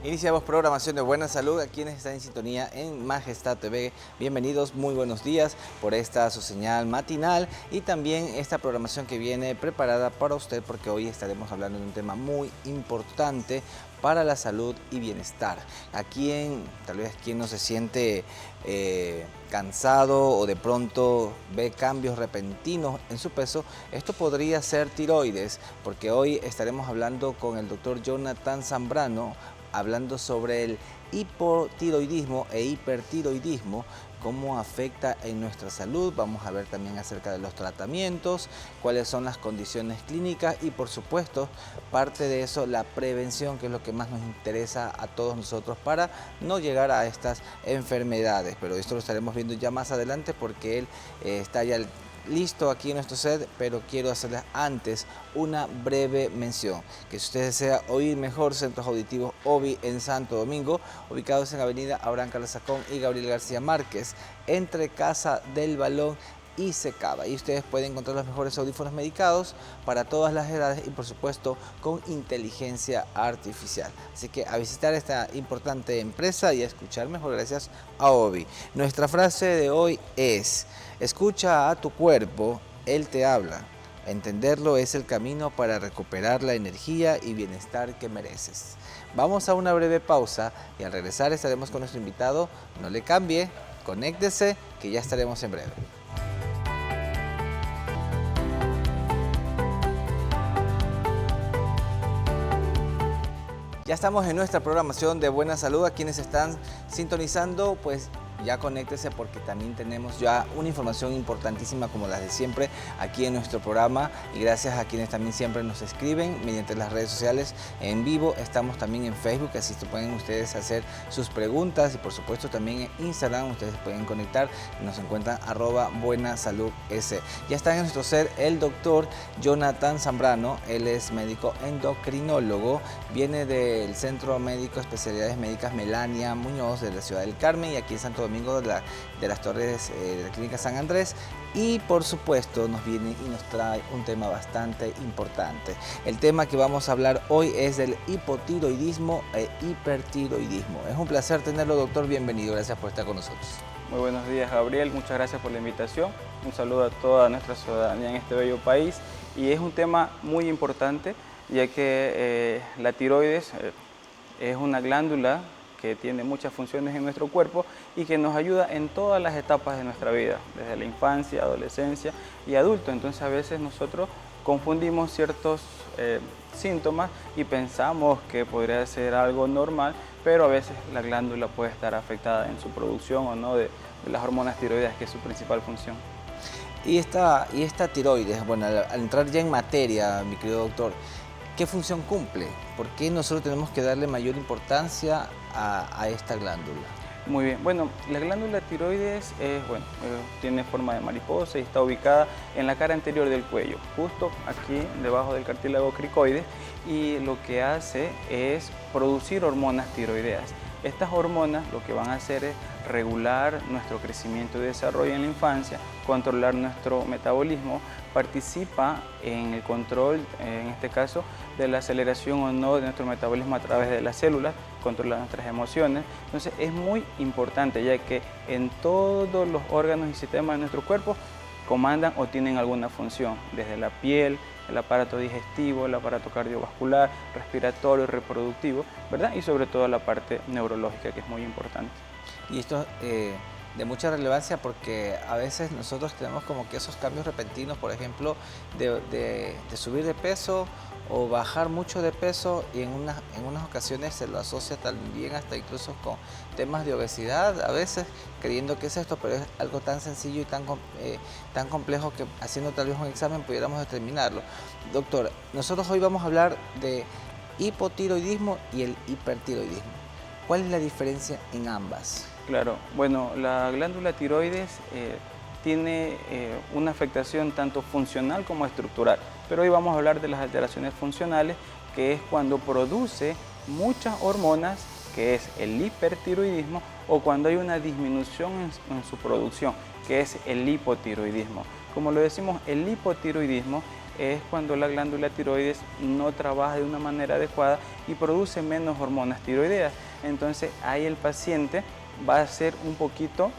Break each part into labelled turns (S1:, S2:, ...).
S1: Iniciamos programación de Buena Salud a quienes están en sintonía en Majestad TV. Bienvenidos, muy buenos días por esta su señal matinal y también esta programación que viene preparada para usted porque hoy estaremos hablando de un tema muy importante para la salud y bienestar. Tal vez quien no se siente cansado o de pronto ve cambios repentinos en su peso, esto podría ser tiroides, porque hoy estaremos hablando con el doctor Jonathan Zambrano, hablando sobre el hipotiroidismo e hipertiroidismo, cómo afecta en nuestra salud. Vamos a ver también acerca de los tratamientos, cuáles son las condiciones clínicas y por supuesto, parte de eso, la prevención, que es lo que más nos interesa a todos nosotros para no llegar a estas enfermedades. Pero esto lo estaremos viendo ya más adelante porque él está ya listo aquí en nuestro set, pero quiero hacerles antes una breve mención, que si usted desea oír mejor, Centros Auditivos OBI en Santo Domingo, ubicados en Avenida Abraham Carlos Sacón y Gabriel García Márquez, entre Casa del Balón y Secaba. Y ustedes pueden encontrar los mejores audífonos medicados para todas las edades y por supuesto con inteligencia artificial. Así que a visitar esta importante empresa y a escuchar mejor gracias a OBI. Nuestra frase de hoy es: escucha a tu cuerpo, él te habla. Entenderlo es el camino para recuperar la energía y bienestar que mereces. Vamos a una breve pausa y al regresar estaremos con nuestro invitado. No le cambie, conéctese que ya estaremos en breve. Ya estamos en nuestra programación de Buena Salud. A quienes están sintonizando, pues ya conéctese porque también tenemos ya una información importantísima como las de siempre aquí en nuestro programa, y gracias a quienes también siempre nos escriben mediante las redes sociales en vivo. Estamos también en Facebook, así que pueden ustedes hacer sus preguntas, y por supuesto también en Instagram ustedes pueden conectar, nos encuentran @buenasaludS. Ya está en nuestro set el doctor Jonathan Zambrano. Él es médico endocrinólogo, viene del Centro Médico de Especialidades Médicas Melania Muñoz de la ciudad del Carmen, y aquí en Santo Domingo de las Torres de la Clínica San Andrés, y por supuesto nos viene y nos trae un tema bastante importante. El tema que vamos a hablar hoy es del hipotiroidismo e hipertiroidismo. Es un placer tenerlo, doctor, bienvenido, gracias por estar con nosotros.
S2: Muy buenos días, Gabriel, muchas gracias por la invitación. Un saludo a toda nuestra ciudadanía en este bello país, y es un tema muy importante ya que la tiroides es una glándula que tiene muchas funciones en nuestro cuerpo y que nos ayuda en todas las etapas de nuestra vida, desde la infancia, adolescencia y adulto. Entonces a veces nosotros confundimos ciertos síntomas y pensamos que podría ser algo normal, pero a veces la glándula puede estar afectada en su producción o no de las hormonas tiroideas, que es su principal función.
S1: Y esta tiroides, bueno, al entrar ya en materia, mi querido doctor, ¿qué función cumple? ¿Por qué nosotros tenemos que darle mayor importancia a esta glándula?
S2: Muy bien, bueno, la glándula tiroides tiene forma de mariposa y está ubicada en la cara anterior del cuello, justo aquí debajo del cartílago cricoides, y lo que hace es producir hormonas tiroideas. Estas hormonas lo que van a hacer es regular nuestro crecimiento y desarrollo en la infancia, controlar nuestro metabolismo, participa en el control, en este caso, de la aceleración o no de nuestro metabolismo a través de las células, controla nuestras emociones. Entonces es muy importante, ya que en todos los órganos y sistemas de nuestro cuerpo comandan o tienen alguna función, desde la piel, el aparato digestivo, el aparato cardiovascular, respiratorio, reproductivo, ¿verdad? Y sobre todo la parte neurológica, que es muy importante.
S1: Y esto de mucha relevancia porque a veces nosotros tenemos como que esos cambios repentinos, por ejemplo, de subir de peso o bajar mucho de peso, y en unas ocasiones se lo asocia también hasta incluso con temas de obesidad, a veces creyendo que es esto, pero es algo tan sencillo y tan complejo que haciendo tal vez un examen pudiéramos determinarlo. Doctor, nosotros hoy vamos a hablar de hipotiroidismo y el hipertiroidismo. ¿Cuál es la diferencia en ambas?
S2: Claro, bueno, la glándula tiroides tiene una afectación tanto funcional como estructural, pero hoy vamos a hablar de las alteraciones funcionales, que es cuando produce muchas hormonas, que es el hipertiroidismo, o cuando hay una disminución en su producción, que es el hipotiroidismo. Como lo decimos, el hipotiroidismo es cuando la glándula tiroides no trabaja de una manera adecuada y produce menos hormonas tiroideas. Entonces ahí el paciente va a ser un poquito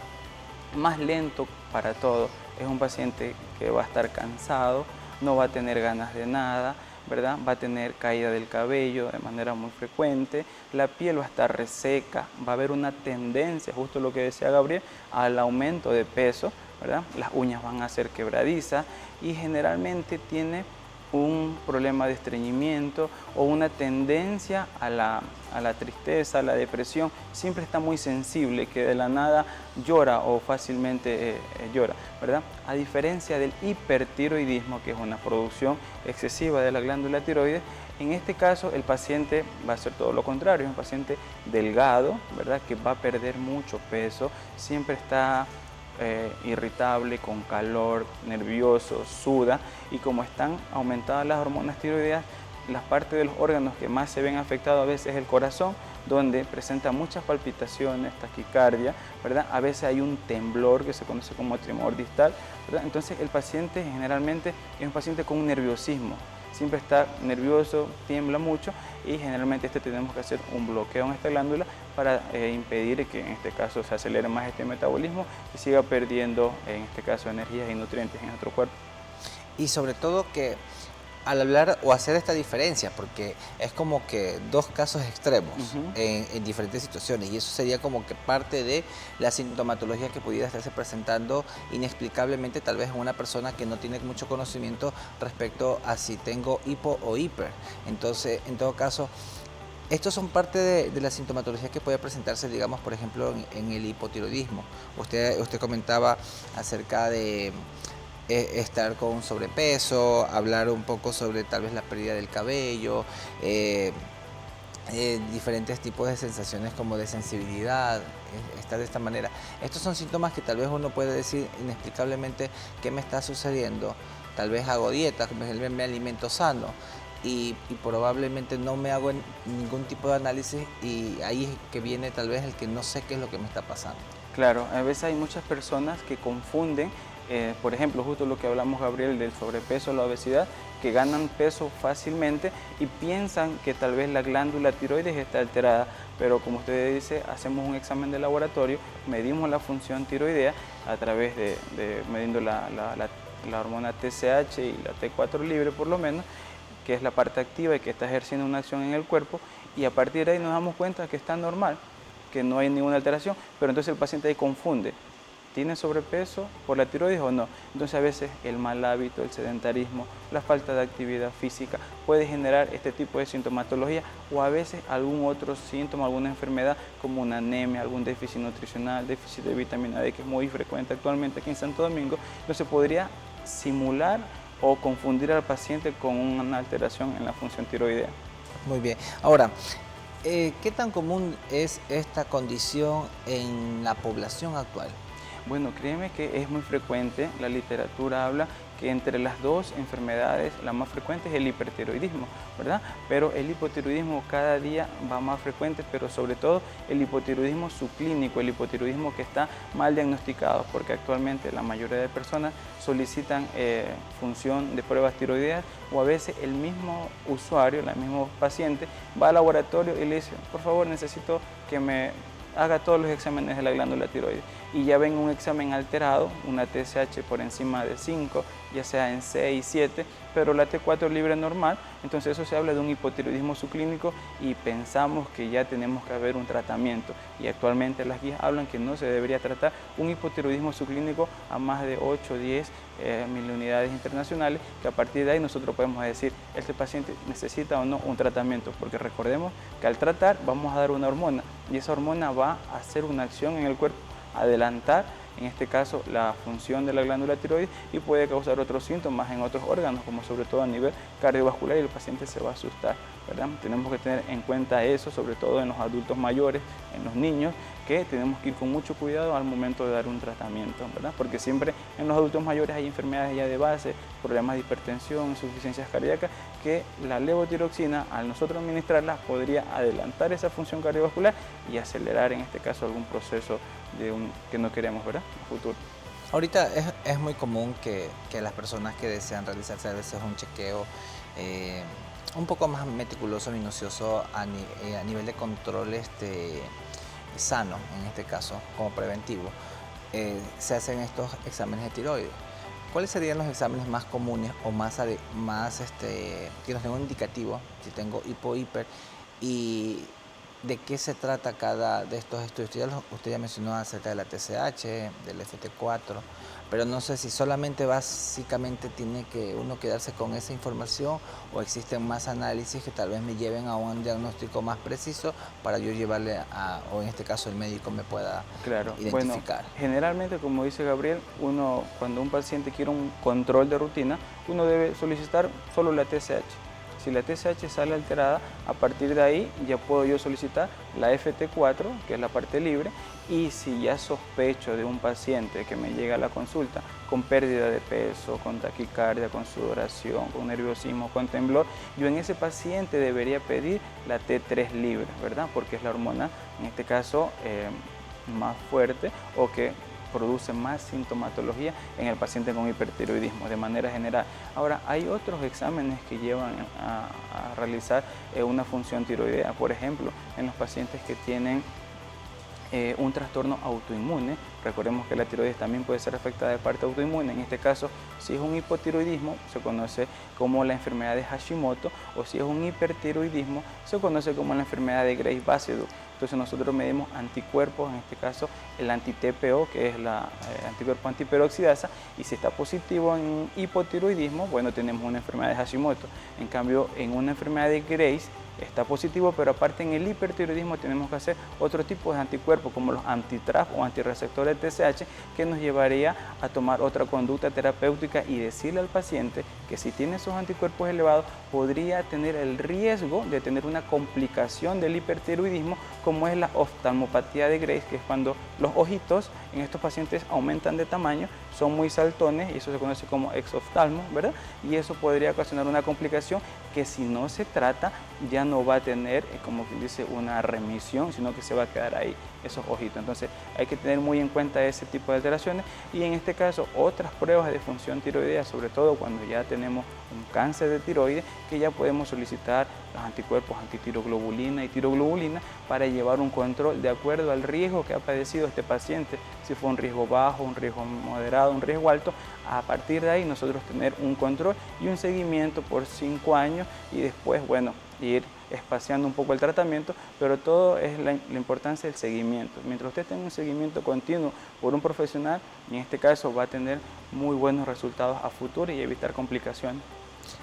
S2: más lento para todo. Es un paciente que va a estar cansado, no va a tener ganas de nada, ¿verdad? Va a tener caída del cabello de manera muy frecuente, la piel va a estar reseca, va a haber una tendencia, justo lo que decía Gabriel, al aumento de peso, ¿verdad? Las uñas van a ser quebradizas y generalmente tiene un problema de estreñimiento o una tendencia a la tristeza, a la depresión. Siempre está muy sensible, que de la nada llora o fácilmente llora, ¿verdad? A diferencia del hipertiroidismo, que es una producción excesiva de la glándula tiroides, en este caso el paciente va a ser todo lo contrario, es un paciente delgado, ¿verdad? Que va a perder mucho peso, siempre está irritable, con calor, nervioso, suda, y como están aumentadas las hormonas tiroideas, las partes de los órganos que más se ven afectados a veces es el corazón, donde presenta muchas palpitaciones, taquicardia, ¿verdad? A veces hay un temblor que se conoce como tremor distal, ¿verdad? Entonces el paciente generalmente es un paciente con un nerviosismo, siempre está nervioso, tiembla mucho y generalmente tenemos que hacer un bloqueo en esta glándula para impedir que en este caso se acelere más este metabolismo y siga perdiendo en este caso energías y nutrientes en nuestro cuerpo.
S1: Y sobre todo que al hablar o hacer esta diferencia, porque es como que dos casos extremos en diferentes situaciones, y eso sería como que parte de la sintomatología que pudiera estarse presentando inexplicablemente tal vez en una persona que no tiene mucho conocimiento respecto a si tengo hipo o hiper. Entonces, en todo caso, estos son parte de la sintomatología que puede presentarse, digamos, por ejemplo, en el hipotiroidismo. Usted comentaba acerca de estar con sobrepeso, hablar un poco sobre tal vez la pérdida del cabello, diferentes tipos de sensaciones como de sensibilidad, estar de esta manera. Estos son síntomas que tal vez uno puede decir inexplicablemente qué me está sucediendo. Tal vez hago dieta, me alimento sano y probablemente no me hago ningún tipo de análisis, y ahí es que viene tal vez el que no sé qué es lo que me está pasando.
S2: Claro, a veces hay muchas personas que confunden, por ejemplo, justo lo que hablamos, Gabriel, del sobrepeso, la obesidad, que ganan peso fácilmente y piensan que tal vez la glándula tiroides está alterada, pero como usted dice, hacemos un examen de laboratorio, medimos la función tiroidea a través de mediendo la hormona TSH y la T4 libre por lo menos, que es la parte activa y que está ejerciendo una acción en el cuerpo, y a partir de ahí nos damos cuenta que está normal, que no hay ninguna alteración, pero entonces el paciente ahí confunde, ¿tiene sobrepeso por la tiroides o no? Entonces a veces el mal hábito, el sedentarismo, la falta de actividad física puede generar este tipo de sintomatología, o a veces algún otro síntoma, alguna enfermedad como una anemia, algún déficit nutricional, déficit de vitamina D, que es muy frecuente actualmente aquí en Santo Domingo. Entonces podría simular o confundir al paciente con una alteración en la función tiroidea.
S1: Muy bien. Ahora, ¿qué tan común es esta condición en la población actual?
S2: Bueno, créeme que es muy frecuente, la literatura habla que entre las dos enfermedades la más frecuente es el hipertiroidismo, ¿verdad? Pero el hipotiroidismo cada día va más frecuente, pero sobre todo el hipotiroidismo subclínico, el hipotiroidismo que está mal diagnosticado, porque actualmente la mayoría de personas solicitan función de pruebas tiroideas, o a veces el mismo usuario, el mismo paciente, va al laboratorio y le dice, por favor, necesito que me haga todos los exámenes de la glándula tiroides, y ya ven un examen alterado, una TSH por encima de 5, ya sea en 6, 7, pero la T4 libre normal. Entonces eso se habla de un hipotiroidismo subclínico y pensamos que ya tenemos que haber un tratamiento, y actualmente las guías hablan que no se debería tratar un hipotiroidismo subclínico a más de 8 o 10 miliunidades internacionales, que a partir de ahí nosotros podemos decir, este paciente necesita o no un tratamiento, porque recordemos que al tratar vamos a dar una hormona, y esa hormona va a hacer una acción en el cuerpo, adelantar en este caso la función de la glándula tiroides, y puede causar otros síntomas en otros órganos, como sobre todo a nivel cardiovascular, y el paciente se va a asustar, ¿verdad? Tenemos que tener en cuenta eso, sobre todo en los adultos mayores, en los niños, que tenemos que ir con mucho cuidado al momento de dar un tratamiento, ¿verdad? Porque siempre en los adultos mayores hay enfermedades ya de base, problemas de hipertensión, insuficiencias cardíacas, que la levotiroxina, al nosotros administrarla, podría adelantar esa función cardiovascular y acelerar en este caso algún proceso que no queremos, ¿verdad?, en el futuro.
S1: Ahorita es muy común que las personas que desean realizarse a veces un chequeo eh, un poco más meticuloso, minucioso a nivel de control sano, en este caso, como preventivo, se hacen estos exámenes de tiroides. ¿Cuáles serían los exámenes más comunes o que nos den un indicativo si tengo hiper? ¿Y de qué se trata cada de estos estudios? Usted ya mencionó acerca de la TSH, del FT4, pero no sé si solamente básicamente tiene que uno quedarse con esa información o existen más análisis que tal vez me lleven a un diagnóstico más preciso para yo llevarle o en este caso el médico me pueda
S2: Claro, bueno,
S1: identificar.
S2: generalmente, como dice Gabriel, cuando un paciente quiere un control de rutina, uno debe solicitar solo la TSH. Si la TSH sale alterada, a partir de ahí ya puedo yo solicitar la FT4, que es la parte libre, y si ya sospecho de un paciente que me llega a la consulta con pérdida de peso, con taquicardia, con sudoración, con nerviosismo, con temblor, yo en ese paciente debería pedir la T3 libre, ¿verdad? Porque es la hormona, en este caso, más fuerte o que produce más sintomatología en el paciente con hipertiroidismo de manera general. Ahora, hay otros exámenes que llevan a realizar una función tiroidea, por ejemplo, en los pacientes que tienen un trastorno autoinmune. Recordemos que la tiroides también puede ser afectada de parte autoinmune. En este caso, si es un hipotiroidismo, se conoce como la enfermedad de Hashimoto, o si es un hipertiroidismo, se conoce como la enfermedad de Graves-Basedow. Entonces nosotros medimos anticuerpos, en este caso el anti-TPO, que es la anticuerpo antiperoxidasa, y si está positivo en hipotiroidismo, bueno, tenemos una enfermedad de Hashimoto. En cambio, en una enfermedad de Graves, está positivo, pero aparte en el hipertiroidismo tenemos que hacer otro tipo de anticuerpos como los anti-TRAF o antirreceptores de TSH, que nos llevaría a tomar otra conducta terapéutica y decirle al paciente que si tiene esos anticuerpos elevados podría tener el riesgo de tener una complicación del hipertiroidismo, como es la oftalmopatía de Graves, que es cuando los ojitos en estos pacientes aumentan de tamaño, son muy saltones y eso se conoce como exoftalmo, ¿verdad? Y eso podría ocasionar una complicación que si no se trata ya no va a tener, como quien dice, una remisión, sino que se va a quedar ahí esos ojitos. Entonces hay que tener muy en cuenta ese tipo de alteraciones y en este caso otras pruebas de función tiroidea, sobre todo cuando ya tenemos un cáncer de tiroides, que ya podemos solicitar los anticuerpos antitiroglobulina y tiroglobulina para llevar un control de acuerdo al riesgo que ha padecido este paciente, si fue un riesgo bajo, un riesgo moderado, un riesgo alto. A partir de ahí nosotros tener un control y un seguimiento por 5 años y después, bueno, ir espaciando un poco el tratamiento, pero todo es la importancia del seguimiento. Mientras usted tenga un seguimiento continuo por un profesional, en este caso va a tener muy buenos resultados a futuro y evitar complicaciones.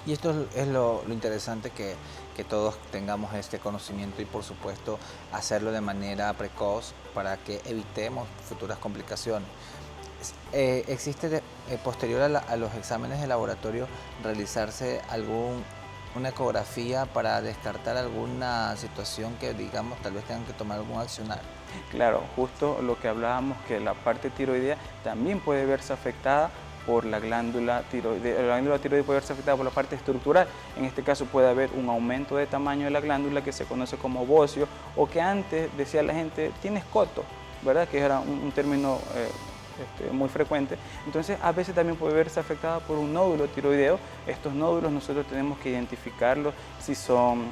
S1: Y esto es lo interesante que todos tengamos este conocimiento y por supuesto hacerlo de manera precoz para que evitemos futuras complicaciones. ¿Existe posterior a los exámenes de laboratorio realizarse una ecografía para descartar alguna situación que digamos tal vez tengan que tomar algún accionar?
S2: Claro, justo lo que hablábamos, que la parte tiroidea también puede verse afectada por la glándula tiroides. La glándula tiroides puede verse afectada por la parte estructural. En este caso puede haber un aumento de tamaño de la glándula que se conoce como bocio, o que antes decía la gente, tienes coto, ¿verdad? Que era un término muy frecuente. Entonces a veces también puede verse afectada por un nódulo tiroideo. Estos nódulos nosotros tenemos que identificarlos si son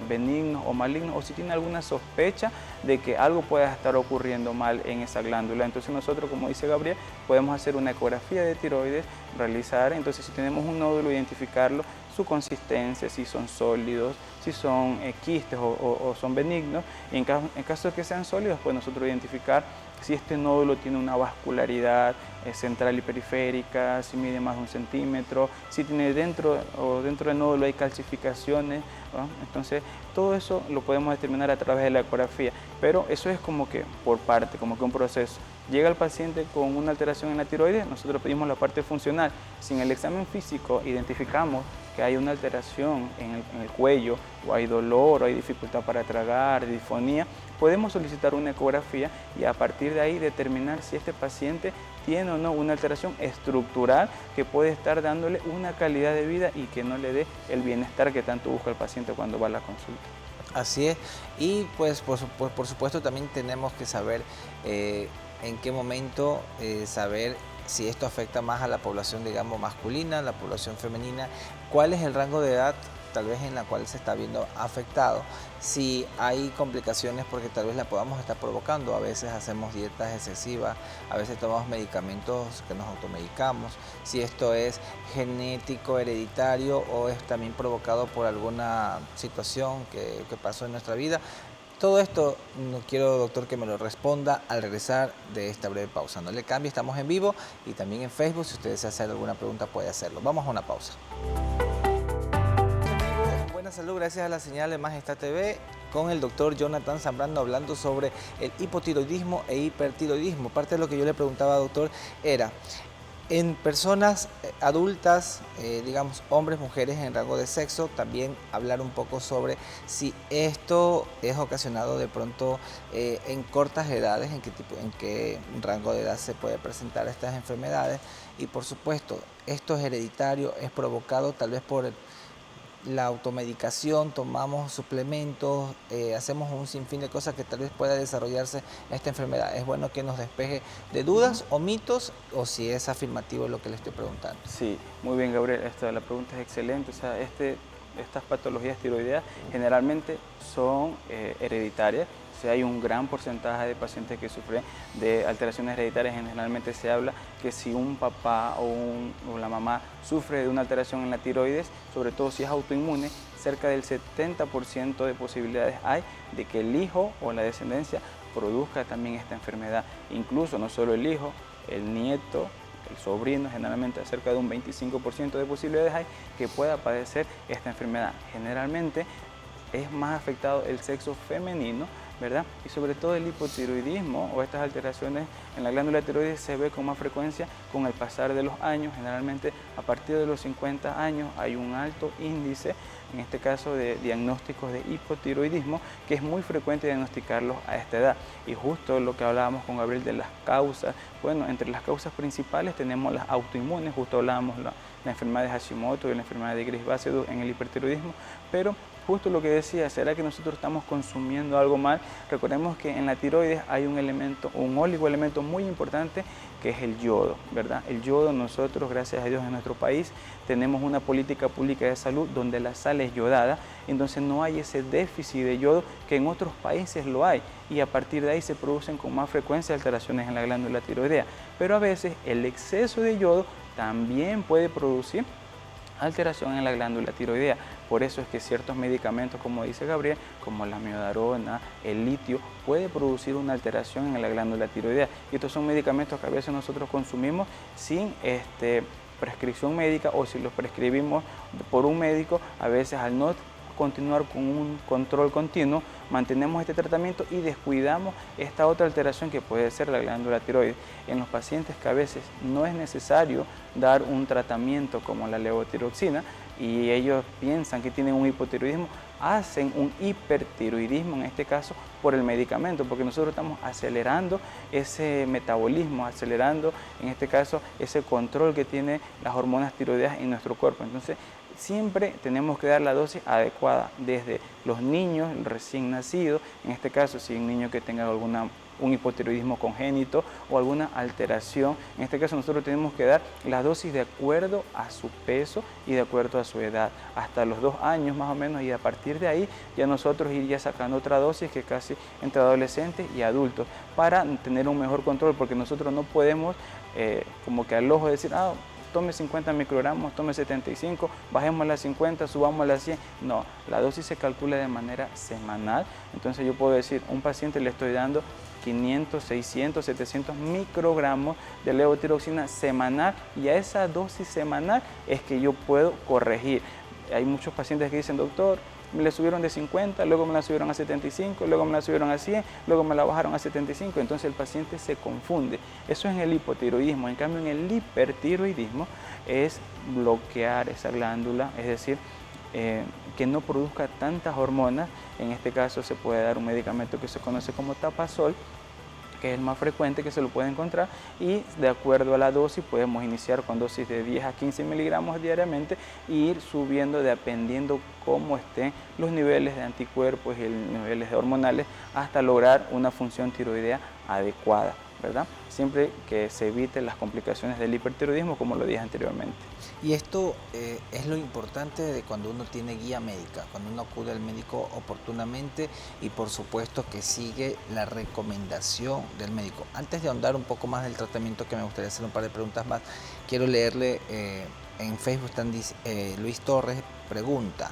S2: benignos o malignos, o si tiene alguna sospecha de que algo pueda estar ocurriendo mal en esa glándula. Entonces nosotros, como dice Gabriel, podemos hacer una ecografía de tiroides, realizar, entonces si tenemos un nódulo, identificarlo, su consistencia, si son sólidos, si son quistes o son benignos. Y en caso de que sean sólidos, pues nosotros identificar si este nódulo tiene una vascularidad central y periférica, si mide más de 1 centímetro, si tiene dentro del nódulo hay calcificaciones, ¿no? Entonces todo eso lo podemos determinar a través de la ecografía, pero eso es como que por parte, como que un proceso. Llega el paciente con una alteración en la tiroides, nosotros pedimos la parte funcional. Si en el examen físico identificamos que hay una alteración en el cuello, o hay dolor, o hay dificultad para tragar, disfonía, podemos solicitar una ecografía y a partir de ahí determinar si este paciente tiene o no una alteración estructural que puede estar dándole una calidad de vida y que no le dé el bienestar que tanto busca el paciente cuando va a la consulta.
S1: Así es, y pues por supuesto también tenemos que saber en qué momento saber si esto afecta más a la población, digamos, masculina, la población femenina, cuál es el rango de edad tal vez en la cual se está viendo afectado, si hay complicaciones porque tal vez la podamos estar provocando, a veces hacemos dietas excesivas, a veces tomamos medicamentos que nos automedicamos, si esto es genético, hereditario o es también provocado por alguna situación que pasó en nuestra vida. Todo esto no quiero, doctor, que me lo responda al regresar de esta breve pausa. No le cambie, estamos en vivo y también en Facebook. Si usted desea hacer alguna pregunta puede hacerlo. Vamos a una pausa. Buena salud, gracias a la señal de Majestad TV, con el doctor Jonathan Zambrano hablando sobre el hipotiroidismo e hipertiroidismo. Parte de lo que yo le preguntaba, doctor, era en personas adultas, digamos hombres, mujeres en rango de sexo, también hablar un poco sobre si esto es ocasionado de pronto en cortas edades, en qué rango de edad se puede presentar estas enfermedades, y por supuesto esto es hereditario, es provocado tal vez por la automedicación, tomamos suplementos, hacemos un sinfín de cosas que tal vez pueda desarrollarse esta enfermedad. Es bueno que nos despeje de dudas o mitos, o si es afirmativo lo que le estoy preguntando.
S2: Sí, muy bien, Gabriel, la pregunta es excelente. O sea, estas patologías tiroideas generalmente son hereditarias. O sea, hay un gran porcentaje de pacientes que sufren de alteraciones hereditarias. Generalmente se habla que si un papá o la mamá sufre de una alteración en la tiroides, sobre todo si es autoinmune, cerca del 70% de posibilidades hay de que el hijo o la descendencia produzca también esta enfermedad. Incluso no solo el hijo, el nieto, el sobrino, generalmente cerca de un 25% de posibilidades hay que pueda padecer esta enfermedad. Generalmente es más afectado el sexo femenino, ¿verdad? Y sobre todo el hipotiroidismo o estas alteraciones en la glándula tiroides se ve con más frecuencia con el pasar de los años. Generalmente a partir de los 50 años hay un alto índice, en este caso de diagnósticos de hipotiroidismo, que es muy frecuente diagnosticarlos a esta edad. Y justo lo que hablábamos con Gabriel de las causas, bueno, entre las causas principales tenemos las autoinmunes, justo hablábamos la enfermedad de Hashimoto y la enfermedad de Graves-Basedow en el hipertiroidismo, pero justo lo que decía, ¿será que nosotros estamos consumiendo algo mal? Recordemos que en la tiroides hay un elemento, un oligoelemento muy importante que es el yodo, ¿verdad? El yodo, nosotros, gracias a Dios, en nuestro país tenemos una política pública de salud donde la sal es yodada, entonces no hay ese déficit de yodo que en otros países lo hay, y a partir de ahí se producen con más frecuencia alteraciones en la glándula tiroidea. Pero a veces el exceso de yodo también puede producir alteración en la glándula tiroidea. Por eso es que ciertos medicamentos, como dice Gabriel, como la amiodarona, el litio, puede producir una alteración en la glándula tiroidea. Y estos son medicamentos que a veces nosotros consumimos sin prescripción médica, o si los prescribimos por un médico, a veces al no continuar con un control continuo, mantenemos este tratamiento y descuidamos esta otra alteración que puede ser la glándula tiroides. En los pacientes que a veces no es necesario dar un tratamiento como la levotiroxina y ellos piensan que tienen un hipotiroidismo, hacen un hipertiroidismo en este caso por el medicamento, porque nosotros estamos acelerando ese metabolismo, acelerando en este caso ese control que tienen las hormonas tiroideas en nuestro cuerpo. Entonces siempre tenemos que dar la dosis adecuada desde los niños recién nacidos, en este caso si hay un niño que tenga un hipotiroidismo congénito o alguna alteración, en este caso nosotros tenemos que dar la dosis de acuerdo a su peso y de acuerdo a su edad, hasta los 2 años más o menos, y a partir de ahí ya nosotros iría sacando otra dosis que casi entre adolescentes y adultos, para tener un mejor control, porque nosotros no podemos como que al ojo decir, tome 50 microgramos, tome 75, bajemos a 50, subamos a 100. No, la dosis se calcula de manera semanal. Entonces yo puedo decir, a un paciente le estoy dando 500, 600, 700 microgramos de levotiroxina semanal, y a esa dosis semanal es que yo puedo corregir. Hay muchos pacientes que dicen, doctor, me la subieron de 50, luego me la subieron a 75, luego me la subieron a 100, luego me la bajaron a 75, entonces el paciente se confunde. Eso es en el hipotiroidismo. En cambio, en el hipertiroidismo es bloquear esa glándula, es decir, que no produzca tantas hormonas. En este caso se puede dar un medicamento que se conoce como Tapazol, que es el más frecuente que se lo puede encontrar, y de acuerdo a la dosis podemos iniciar con dosis de 10 a 15 miligramos diariamente e ir subiendo dependiendo cómo estén los niveles de anticuerpos y los niveles de hormonales hasta lograr una función tiroidea adecuada. ¿verdad? Siempre que se eviten las complicaciones del hipertiroidismo, como lo dije anteriormente.
S1: Y esto es lo importante de cuando uno tiene guía médica, cuando uno acude al médico oportunamente y por supuesto que sigue la recomendación del médico. Antes de ahondar un poco más del tratamiento, que me gustaría hacer un par de preguntas más, quiero leerle en Facebook, Luis Torres pregunta: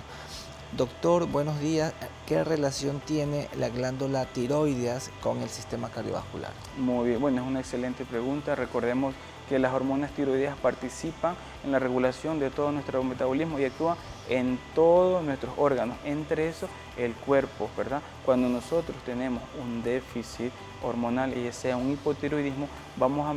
S1: doctor, buenos días, ¿qué relación tiene la glándula tiroides con el sistema cardiovascular?
S2: Muy bien, bueno, es una excelente pregunta. Recordemos que las hormonas tiroideas participan en la regulación de todo nuestro metabolismo y actúan en todos nuestros órganos, entre esos el cuerpo, ¿verdad? Cuando nosotros tenemos un déficit hormonal y sea un hipotiroidismo, vamos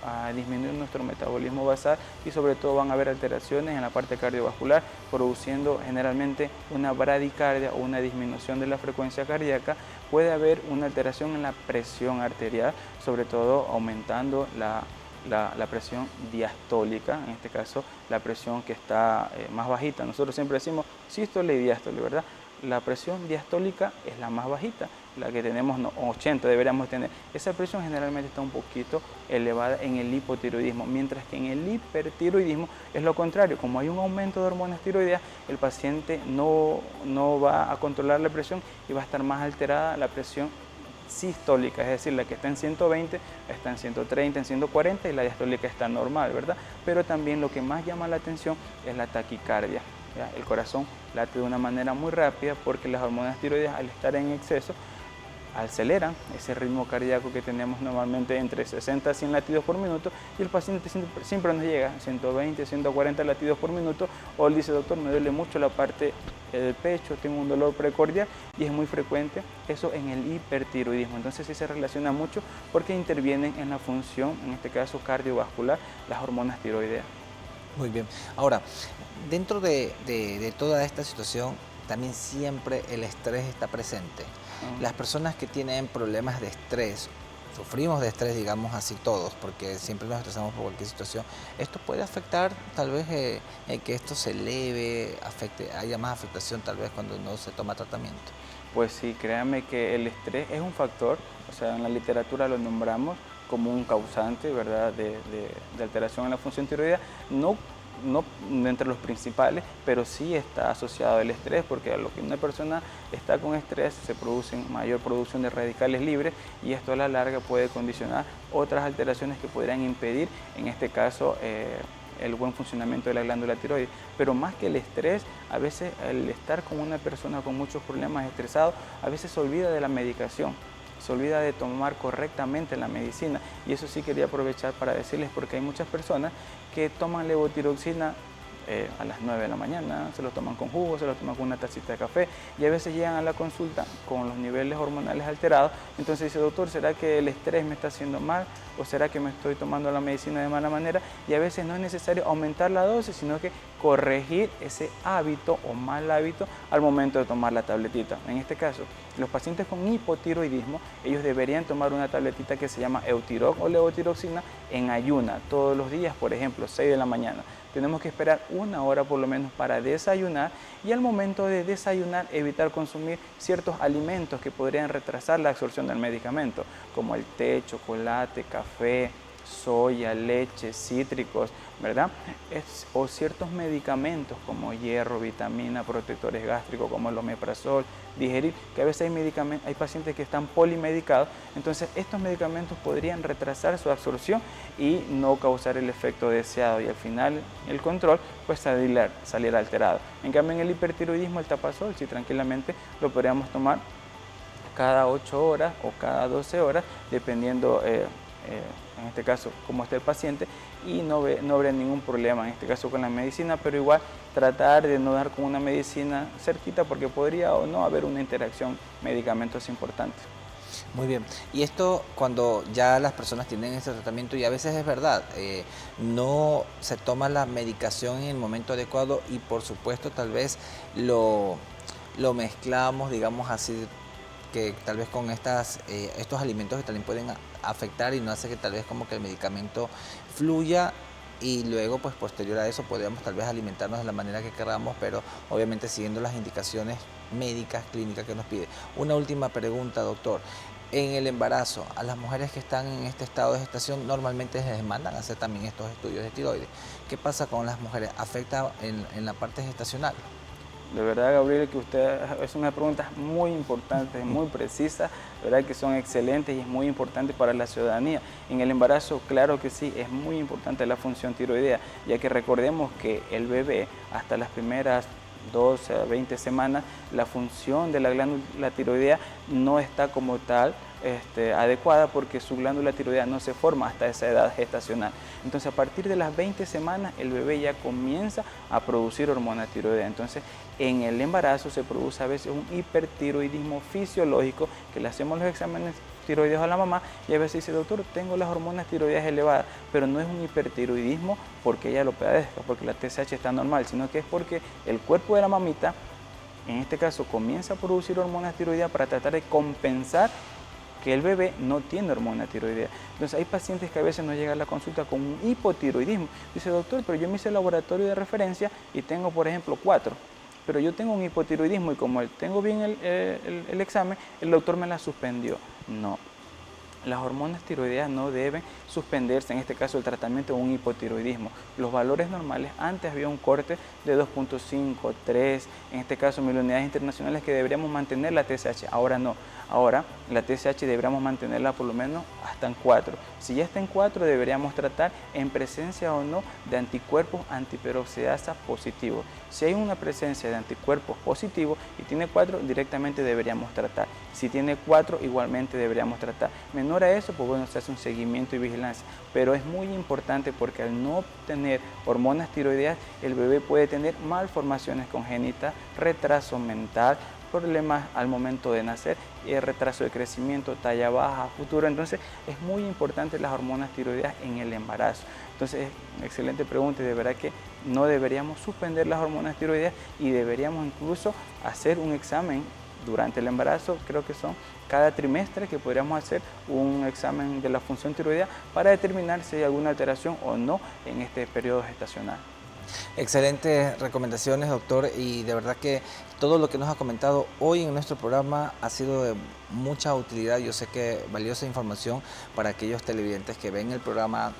S2: a disminuir nuestro metabolismo basal y sobre todo van a haber alteraciones en la parte cardiovascular, produciendo generalmente una bradicardia o una disminución de la frecuencia cardíaca. Puede haber una alteración en la presión arterial, sobre todo aumentando la presión diastólica, en este caso la presión que está más bajita. Nosotros siempre decimos sístole y diástole, ¿verdad? La presión diastólica es la más bajita, la que tenemos 80 deberíamos tener. Esa presión generalmente está un poquito elevada en el hipotiroidismo, mientras que en el hipertiroidismo es lo contrario. Como hay un aumento de hormonas tiroideas, el paciente no va a controlar la presión y va a estar más alterada la presión sistólica, es decir, la que está en 120 está en 130, en 140 y la diastólica está normal, ¿verdad? Pero también lo que más llama la atención es la taquicardia, ¿ya? El corazón late de una manera muy rápida porque las hormonas tiroides, al estar en exceso, aceleran ese ritmo cardíaco que tenemos normalmente entre 60 a 100 latidos por minuto y el paciente siempre nos llega a 120, 140 latidos por minuto, o él dice: doctor, me duele mucho la parte del pecho, tengo un dolor precordial, y es muy frecuente eso en el hipertiroidismo. Entonces sí se relaciona mucho porque intervienen en la función, en este caso cardiovascular, las hormonas tiroideas.
S1: Muy bien. Ahora, dentro de toda esta situación, también siempre el estrés está presente. Las personas que tienen problemas de estrés, sufrimos de estrés, digamos así todos, porque siempre nos estresamos por cualquier situación, esto puede afectar tal vez que esto se eleve, haya más afectación tal vez cuando no se toma tratamiento.
S2: Pues sí, créanme que el estrés es un factor, o sea, en la literatura lo nombramos como un causante, ¿verdad?, de alteración en la función tiroidea, no entre los principales, pero sí está asociado el estrés, porque a lo que una persona está con estrés se produce mayor producción de radicales libres y esto a la larga puede condicionar otras alteraciones que podrían impedir, en este caso, el buen funcionamiento de la glándula tiroides. Pero más que el estrés, a veces el estar con una persona con muchos problemas estresados, a veces se olvida de la medicación, se olvida de tomar correctamente la medicina, y eso sí quería aprovechar para decirles, porque hay muchas personas que toman levotiroxina a las 9 de la mañana, se lo toman con jugo, se lo toman con una tacita de café y a veces llegan a la consulta con los niveles hormonales alterados. Entonces dice: doctor, ¿será que el estrés me está haciendo mal o será que me estoy tomando la medicina de mala manera? Y a veces no es necesario aumentar la dosis, sino que corregir ese hábito o mal hábito al momento de tomar la tabletita. En este caso, los pacientes con hipotiroidismo, ellos deberían tomar una tabletita que se llama Eutirox o levotiroxina en ayuna todos los días, por ejemplo, 6 de la mañana. Tenemos que esperar 1 hora por lo menos para desayunar, y al momento de desayunar evitar consumir ciertos alimentos que podrían retrasar la absorción del medicamento, como el té, chocolate, café, soya, leche, cítricos, ¿verdad? O ciertos medicamentos como hierro, vitamina, protectores gástricos como el omeprazol, digeril, que a veces hay pacientes que están polimedicados. Entonces estos medicamentos podrían retrasar su absorción y no causar el efecto deseado, y al final el control pues salir alterado. En cambio, en el hipertiroidismo, el tapazol sí tranquilamente lo podríamos tomar cada 8 horas o cada 12 horas, dependiendo en este caso cómo esté el paciente, y no habría ningún problema en este caso con la medicina, pero igual tratar de no dar con una medicina cerquita, porque podría o no haber una interacción medicamentos importante.
S1: Muy bien, y esto cuando ya las personas tienen ese tratamiento, y a veces es verdad, no se toma la medicación en el momento adecuado y por supuesto tal vez lo mezclamos, digamos así, que tal vez con estos alimentos que también pueden afectar y no hace que tal vez como que el medicamento fluya, y luego pues posterior a eso podríamos tal vez alimentarnos de la manera que queramos, pero obviamente siguiendo las indicaciones médicas, clínicas que nos pide. Una última pregunta, doctor. En el embarazo, a las mujeres que están en este estado de gestación normalmente les mandan a hacer también estos estudios de tiroides. ¿Qué pasa con las mujeres? ¿Afecta en la parte gestacional?
S2: De verdad, Gabriel, que usted es una pregunta muy importante, muy precisa, de verdad que son excelentes y es muy importante para la ciudadanía. En el embarazo, claro que sí, es muy importante la función tiroidea, ya que recordemos que el bebé hasta las primeras 12 a 20 semanas, la función de la glándula tiroidea no está como tal adecuada porque su glándula tiroidea no se forma hasta esa edad gestacional. Entonces, a partir de las 20 semanas, el bebé ya comienza a producir hormona tiroidea. Entonces, en el embarazo se produce a veces un hipertiroidismo fisiológico, que le hacemos los exámenes tiroideos a la mamá y a veces dice, doctor, tengo las hormonas tiroideas elevadas, pero no es un hipertiroidismo porque ella lo padezca, porque la TSH está normal, sino que es porque el cuerpo de la mamita, en este caso, comienza a producir hormonas tiroideas para tratar de compensar que el bebé no tiene hormona tiroidea. Entonces hay pacientes que a veces nos llegan a la consulta con un hipotiroidismo. Dice, doctor, pero yo me hice el laboratorio de referencia y tengo, por ejemplo, 4. Pero yo tengo un hipotiroidismo y como tengo bien el examen, el doctor me la suspendió. No. Las hormonas tiroideas no deben suspenderse, en este caso el tratamiento de un hipotiroidismo. Los valores normales, antes había un corte de 2.5, 3, en este caso 1000 unidades internacionales que deberíamos mantener la TSH, ahora no. Ahora la TSH deberíamos mantenerla por lo menos hasta en 4. Si ya está en 4 deberíamos tratar en presencia o no de anticuerpos antiperoxidasa positivos. Si hay una presencia de anticuerpos positivos y tiene 4, directamente deberíamos tratar. Si tiene 4, igualmente deberíamos tratar. Menor a eso, pues bueno, se hace un seguimiento y vigilancia. Pero es muy importante porque al no tener hormonas tiroideas, el bebé puede tener malformaciones congénitas, retraso mental, problemas al momento de nacer, retraso de crecimiento, talla baja, futuro. Entonces es muy importante las hormonas tiroideas en el embarazo. Entonces, excelente pregunta y de verdad que no deberíamos suspender las hormonas tiroideas y deberíamos incluso hacer un examen durante el embarazo. Creo que son cada trimestre que podríamos hacer un examen de la función tiroidea para determinar si hay alguna alteración o no en este periodo gestacional.
S1: Excelentes recomendaciones, doctor, y de verdad que todo lo que nos ha comentado hoy en nuestro programa ha sido de mucha utilidad. Yo sé que valiosa información para aquellos televidentes que ven el programa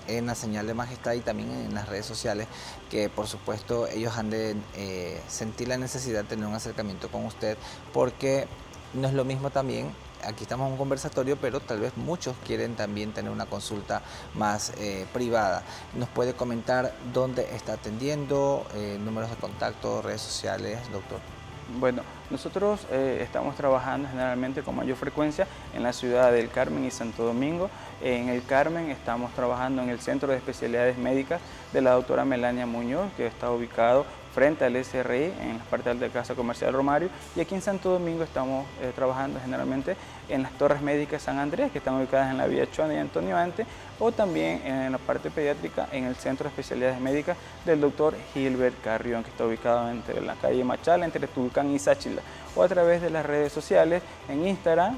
S1: en la señal de Majestad y también en las redes sociales, que por supuesto ellos han de sentir la necesidad de tener un acercamiento con usted, porque no es lo mismo también. Aquí estamos en un conversatorio, pero tal vez muchos quieren también tener una consulta más privada. ¿Nos puede comentar dónde está atendiendo, números de contacto, redes sociales, doctor?
S2: Bueno, nosotros estamos trabajando generalmente con mayor frecuencia en la ciudad del Carmen y Santo Domingo. En el Carmen estamos trabajando en el Centro de Especialidades Médicas de la doctora Melania Muñoz, que está ubicado frente al SRI, en la parte alta de Casa Comercial Romario, y aquí en Santo Domingo estamos trabajando generalmente en las Torres Médicas San Andrés, que están ubicadas en la Vía Chona y Antonio Ante, o también en la parte pediátrica en el Centro de Especialidades Médicas del doctor Gilbert Carrión, que está ubicado entre la calle Machala, entre Tulcán y Sáchila, o a través de las redes sociales, en Instagram,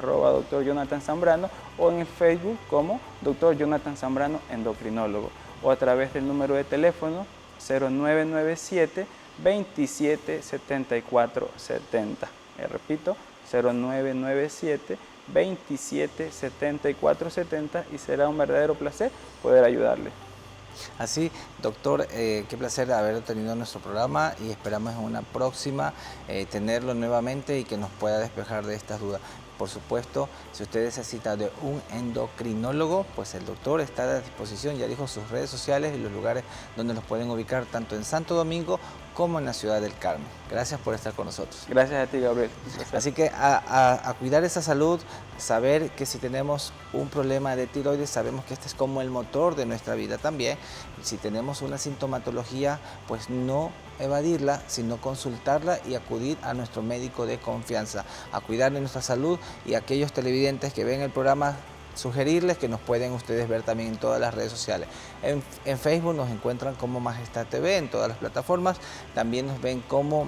S2: @Dr. Jonathan Zambrano, o en el Facebook como Dr. Jonathan Zambrano Endocrinólogo, o a través del número de teléfono 0997 27 74 70. Repito, 0997 27 74 70 y será un verdadero placer poder ayudarle.
S1: Así, doctor, qué placer haber tenido nuestro programa y esperamos en una próxima tenerlo nuevamente y que nos pueda despejar de estas dudas. Por supuesto, si usted necesita de un endocrinólogo, pues el doctor está a disposición, ya dijo sus redes sociales y los lugares donde nos pueden ubicar tanto en Santo Domingo como en la ciudad del Carmen. Gracias por estar con nosotros.
S2: Gracias a ti, Gabriel.
S1: Así que a cuidar esa salud, saber que si tenemos un problema de tiroides, sabemos que este es como el motor de nuestra vida también. Si tenemos una sintomatología, pues no evadirla, sino consultarla y acudir a nuestro médico de confianza, a cuidar de nuestra salud, y aquellos televidentes que ven el programa, sugerirles que nos pueden ustedes ver también en todas las redes sociales. En Facebook nos encuentran como Majestad TV, en todas las plataformas. También nos ven como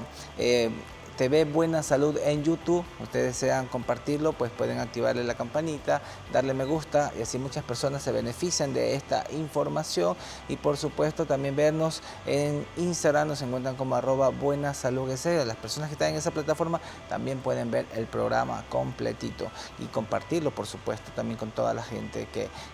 S1: TV Buena Salud en YouTube. Ustedes desean compartirlo, pues pueden activarle la campanita, darle me gusta y así muchas personas se benefician de esta información. Y por supuesto también vernos en Instagram, nos encuentran como @buenasaludgc. Las personas que están en esa plataforma también pueden ver el programa completito y compartirlo, por supuesto, también con toda la gente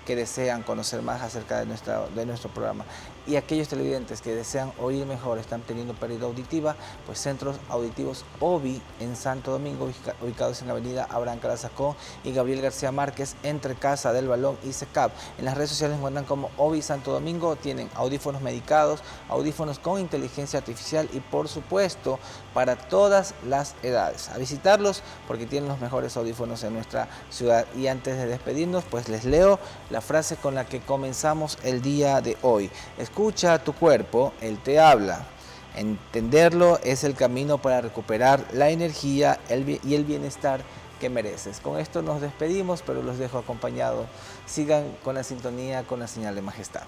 S1: que desean conocer más acerca de nuestro programa. Y aquellos televidentes que desean oír mejor, están teniendo pérdida auditiva, pues Centros Auditivos OBI en Santo Domingo, ubicados en Avenida Abraham Carazacón y Gabriel García Márquez, entre Casa del Balón y SECAP. En las redes sociales encuentran como OBI Santo Domingo. Tienen audífonos medicados, audífonos con inteligencia artificial y por supuesto para todas las edades. A visitarlos porque tienen los mejores audífonos en nuestra ciudad. Y antes de despedirnos, pues les leo la frase con la que comenzamos el día de hoy. Escucha a tu cuerpo, él te habla. Entenderlo es el camino para recuperar la energía y el bienestar que mereces. Con esto nos despedimos, pero los dejo acompañados. Sigan con la sintonía, con la señal de majestad.